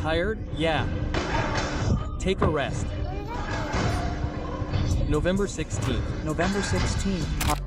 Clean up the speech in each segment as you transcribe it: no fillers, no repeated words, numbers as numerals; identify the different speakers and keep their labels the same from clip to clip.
Speaker 1: Tired? Yeah. Take a rest. November 16th.
Speaker 2: November 16th.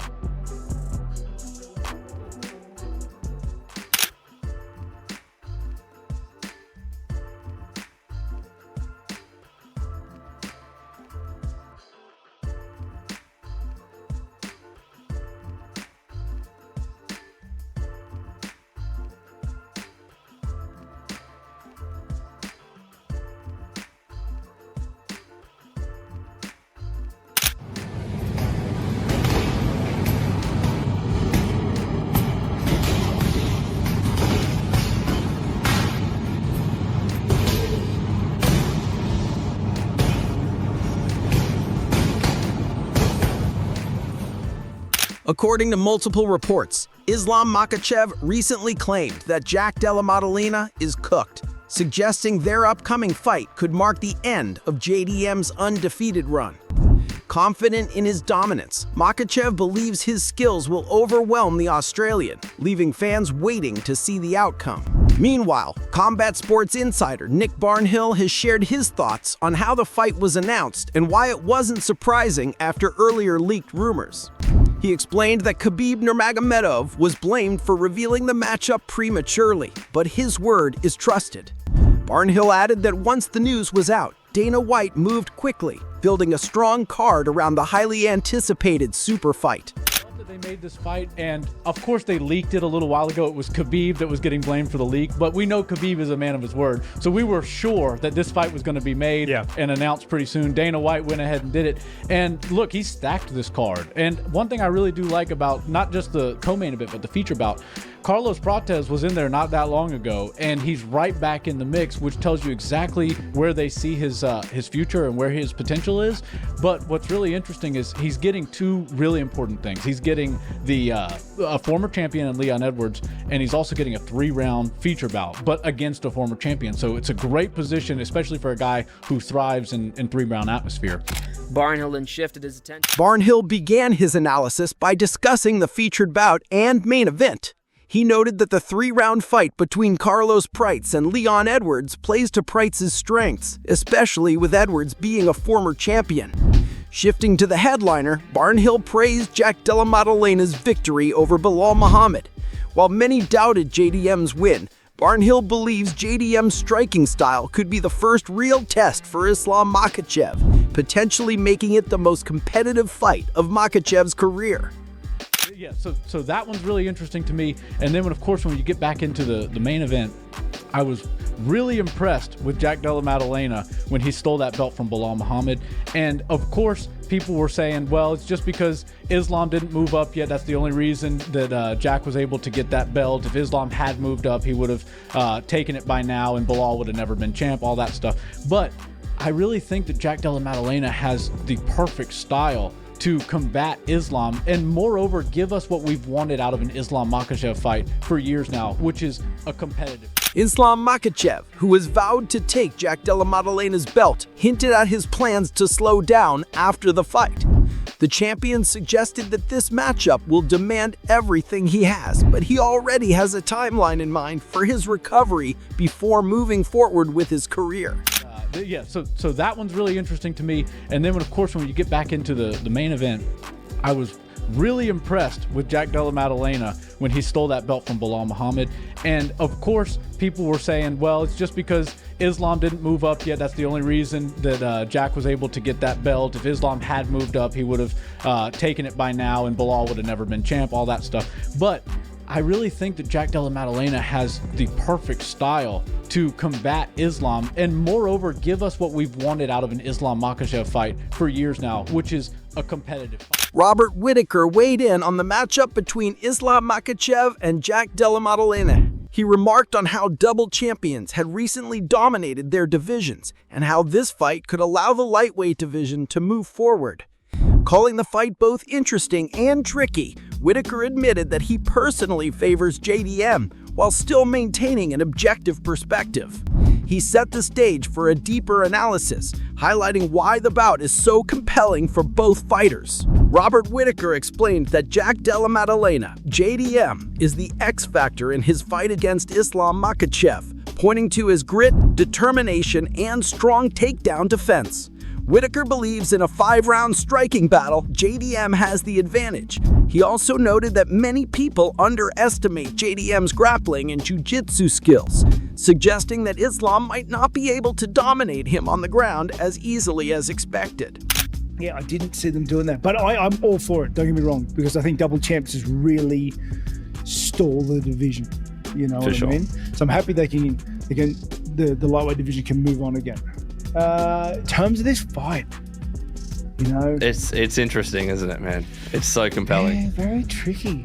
Speaker 3: According to multiple reports, Islam Makhachev recently claimed that Jack Della Maddalena is cooked, suggesting their upcoming fight could mark the end of JDM's undefeated run. Confident in his dominance, Makhachev believes his skills will overwhelm the Australian, leaving fans waiting to see the outcome. Meanwhile, Combat Sports insider Nick Barnhill has shared his thoughts on how the fight was announced and why it wasn't surprising after earlier leaked rumors. He explained that Khabib Nurmagomedov was blamed for revealing the matchup prematurely, but his word is trusted. Barnhill added that once the news was out, Dana White moved quickly, building a strong card around the highly anticipated super fight.
Speaker 4: They made this fight, and of course they leaked it a little while ago. It was Khabib that was getting blamed for the leak, but we know Khabib is a man of his word, so we were sure that this fight was going to be made and announced pretty soon. Dana White went ahead and did it, and look, he stacked this card. And one thing I really do like about not just the co-main event, but the feature bout, Carlos Prates was in there not that long ago, and he's right back in the mix, which tells you exactly where they see his future and where his potential is. But what's really interesting is he's getting two really important things. He's getting a former champion in Leon Edwards, and he's also getting a 3-round feature bout, but against a former champion. So it's a great position, especially for a guy who thrives in 3-round atmosphere.
Speaker 5: Barnhill then shifted his attention.
Speaker 3: Barnhill began his analysis by discussing the featured bout and main event. He noted that the 3-round fight between Carlos Prates and Leon Edwards plays to Prates' strengths, especially with Edwards being a former champion. Shifting to the headliner, Barnhill praised Jack Della Maddalena's victory over Belal Muhammad. While many doubted JDM's win, Barnhill believes JDM's striking style could be the first real test for Islam Makhachev, potentially making it the most competitive fight of Makhachev's career.
Speaker 4: Yeah, so that one's really interesting to me. And then, of course, when you get back into the main event, I was really impressed with Jack Della Maddalena when he stole that belt from Belal Muhammad. And, of course, people were saying, well, it's just because Islam didn't move up yet. That's the only reason that Jack was able to get that belt. If Islam had moved up, he would have taken it by now, and Belal would have never been champ, all that stuff. But I really think that Jack Della Maddalena has the perfect style to combat Islam, and moreover give us what we've wanted out of an Islam Makhachev fight for years now, which is a competitive.
Speaker 3: Islam Makhachev, who has vowed to take Jack Della Maddalena's belt, hinted at his plans to slow down after the fight. The champion suggested that this matchup will demand everything he has, but he already has a timeline in mind for his recovery before moving forward with his career.
Speaker 4: Yeah, so that one's really interesting to me. And then, of course, when you get back into the main event, I was really impressed with Jack Della Maddalena when he stole that belt from Belal Muhammad. And, of course, people were saying, well, it's just because Islam didn't move up yet. That's the only reason that Jack was able to get that belt. If Islam had moved up, he would have taken it by now, and Belal would have never been champ, all that stuff. But I really think that Jack Della Maddalena has the perfect style to combat Islam, and moreover give us what we've wanted out of an Islam Makhachev fight for years now, which is a competitive fight.
Speaker 3: Robert Whittaker weighed in on the matchup between Islam Makhachev and Jack Della Maddalena. He remarked on how double champions had recently dominated their divisions and how this fight could allow the lightweight division to move forward. Calling the fight both interesting and tricky, Whittaker admitted that he personally favors JDM while still maintaining an objective perspective. He set the stage for a deeper analysis, highlighting why the bout is so compelling for both fighters. Robert Whittaker explained that Jack Della Maddalena, JDM, is the X factor in his fight against Islam Makhachev, pointing to his grit, determination, and strong takedown defense. Whittaker believes in a 5-round striking battle, JDM has the advantage. He also noted that many people underestimate JDM's grappling and jiu-jitsu skills, suggesting that Islam might not be able to dominate him on the ground as easily as expected.
Speaker 2: Yeah, I didn't see them doing that, but I'm all for it, don't get me wrong, because I think double champs is really stall the division. You know what I mean? So I'm happy the lightweight division can move on again. In terms of this fight, you know,
Speaker 6: it's interesting, isn't it, man? It's so compelling.
Speaker 2: Yeah, very tricky.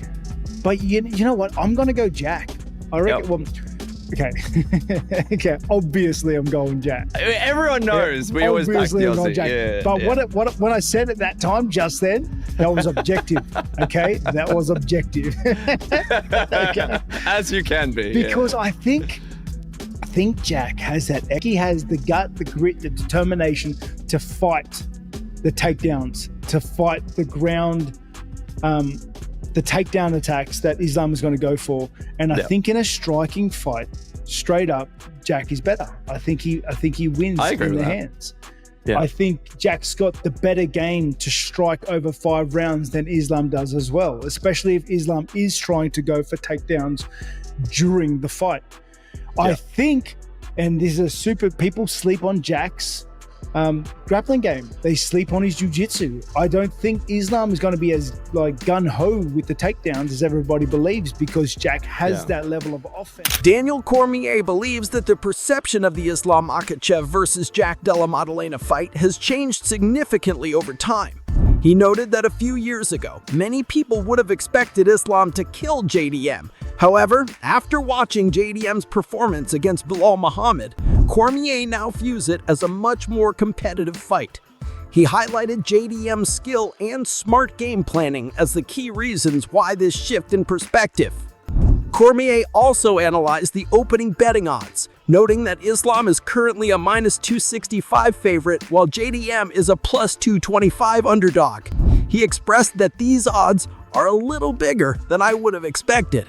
Speaker 2: But you know what? I'm gonna go Jack. I reckon.
Speaker 6: Yep.
Speaker 2: Well, okay, okay. Obviously, I'm going Jack.
Speaker 6: Everyone knows we always back the
Speaker 2: I'm going
Speaker 6: Aussie.
Speaker 2: Jack.
Speaker 6: Yeah,
Speaker 2: but
Speaker 6: yeah.
Speaker 2: when I said at that time, just then, that was objective. Okay, that was objective. Okay.
Speaker 6: As you can be.
Speaker 2: Because I think Jack has that. He has the gut, the grit, the determination to fight the takedowns, to fight the ground, the takedown attacks that Islam is going to go for. And I think in a striking fight, straight up, Jack is better. I think he wins in the hands. Yeah. I think Jack's got the better game to strike over 5 rounds than Islam does as well, especially if Islam is trying to go for takedowns during the fight. I think, and this is people sleep on Jack's grappling game. They sleep on his jiu-jitsu. I don't think Islam is going to be as gun-ho with the takedowns as everybody believes, because Jack has that level of offense.
Speaker 3: Daniel Cormier believes that the perception of the Islam Makhachev versus Jack Della Maddalena fight has changed significantly over time. He noted that a few years ago, many people would have expected Islam to kill JDM. However, after watching JDM's performance against Belal Muhammad, Cormier now views it as a much more competitive fight. He highlighted JDM's skill and smart game planning as the key reasons why this shift in perspective. Cormier also analyzed the opening betting odds, noting that Islam is currently a -265 favorite, while JDM is a +225 underdog. He expressed that these odds are a little bigger than I would have expected.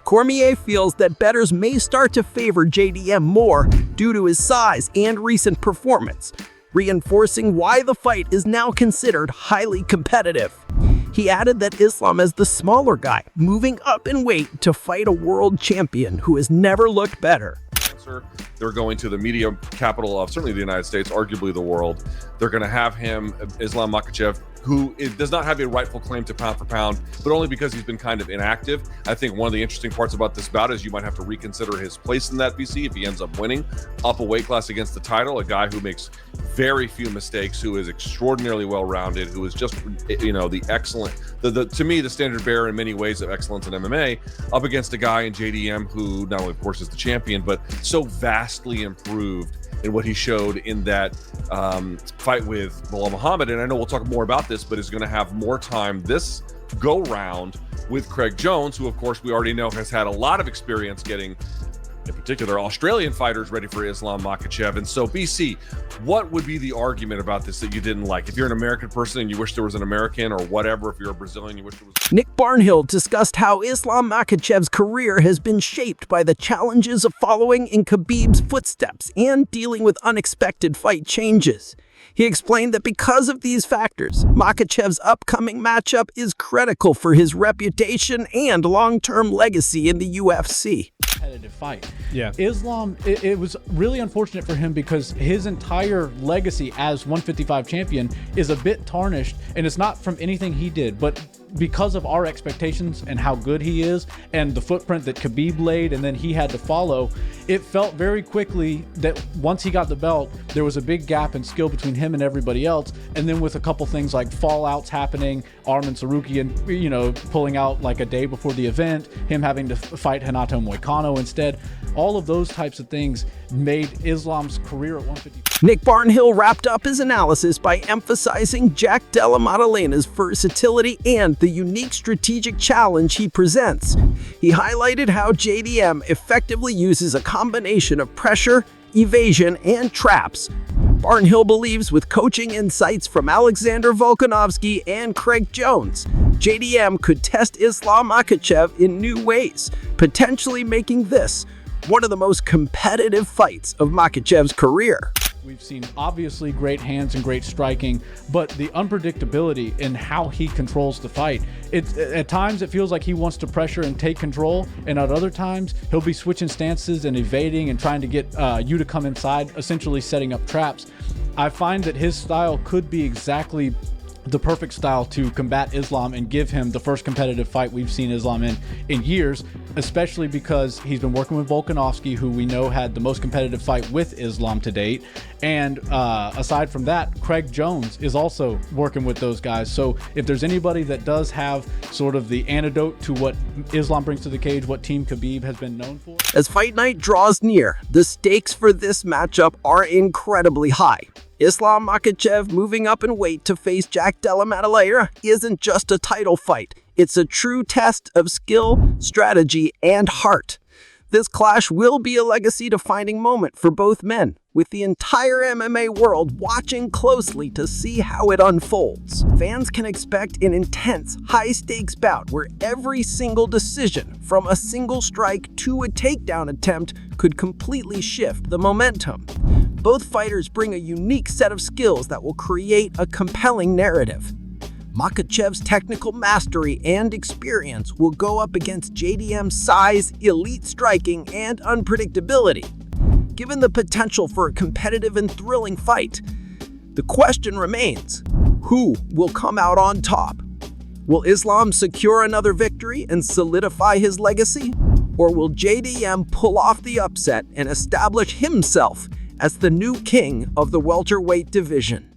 Speaker 3: Cormier feels that bettors may start to favor JDM more due to his size and recent performance, reinforcing why the fight is now considered highly competitive. He added that Islam is the smaller guy, moving up in weight to fight a world champion who has never looked better.
Speaker 7: They're going to the media capital of certainly the United States, arguably the world. They're going to have him, Islam Makhachev, who does not have a rightful claim to pound for pound, but only because he's been kind of inactive. I think one of the interesting parts about this bout is you might have to reconsider his place in that VC if he ends up winning up a weight class against the title, a guy who makes very few mistakes, who is extraordinarily well-rounded, who is just, you know, the excellent, to me, the standard bearer in many ways of excellence in MMA, up against a guy in JDM who not only, of course, is the champion, but so vastly improved in what he showed in that fight with Belal Muhammad. And I know we'll talk more about this, but is going to have more time this go round with Craig Jones, who of course we already know has had a lot of experience getting, in particular, Australian fighters ready for Islam Makhachev. And so, BC, what would be the argument about this that you didn't like? If you're an American person and you wish there was an American, or whatever, if you're a Brazilian, you wish there was...
Speaker 3: Nick Barnhill discussed how Islam Makhachev's career has been shaped by the challenges of following in Khabib's footsteps and dealing with unexpected fight changes. He explained that because of these factors, Makhachev's upcoming matchup is critical for his reputation and long-term legacy in the UFC.
Speaker 4: Competitive fight. Yeah. Islam, it was really unfortunate for him because his entire legacy as 155 champion is a bit tarnished, and it's not from anything he did, but because of our expectations and how good he is and the footprint that Khabib laid and then he had to follow, it felt very quickly that once he got the belt, there was a big gap in skill between him and everybody else. And then with a couple things like fallouts happening, Arman Sarukian, you know, pulling out like a day before the event, him having to fight Renato Moicano instead, all of those types of things made Islam's career at 150.
Speaker 3: Nick Barnhill wrapped up his analysis by emphasizing Jack Della Maddalena's versatility and the unique strategic challenge he presents. He highlighted how JDM effectively uses a combination of pressure, evasion, and traps. Barnhill believes with coaching insights from Alexander Volkanovski and Craig Jones, JDM could test Islam Makhachev in new ways, potentially making this one of the most competitive fights of Makhachev's career.
Speaker 4: We've seen obviously great hands and great striking, but the unpredictability in how he controls the fight. At times it feels like he wants to pressure and take control, and at other times he'll be switching stances and evading and trying to get you to come inside, essentially setting up traps. I find that his style could be exactly the perfect style to combat Islam and give him the first competitive fight we've seen Islam in years, especially because he's been working with Volkanovski, who we know had the most competitive fight with Islam to date. And aside from that, Craig Jones is also working with those guys. So if there's anybody that does have sort of the antidote to what Islam brings to the cage, what Team Khabib has been known for.
Speaker 3: As fight night draws near, the stakes for this matchup are incredibly high. Islam Makhachev moving up in weight to face Jack Della Maddalena isn't just a title fight. It's a true test of skill, strategy, and heart. This clash will be a legacy-defining moment for both men, with the entire MMA world watching closely to see how it unfolds. Fans can expect an intense, high-stakes bout where every single decision, from a single strike to a takedown attempt, could completely shift the momentum. Both fighters bring a unique set of skills that will create a compelling narrative. Makhachev's technical mastery and experience will go up against JDM's size, elite striking, and unpredictability. Given the potential for a competitive and thrilling fight, the question remains, who will come out on top? Will Islam secure another victory and solidify his legacy? Or will JDM pull off the upset and establish himself as the new king of the welterweight division?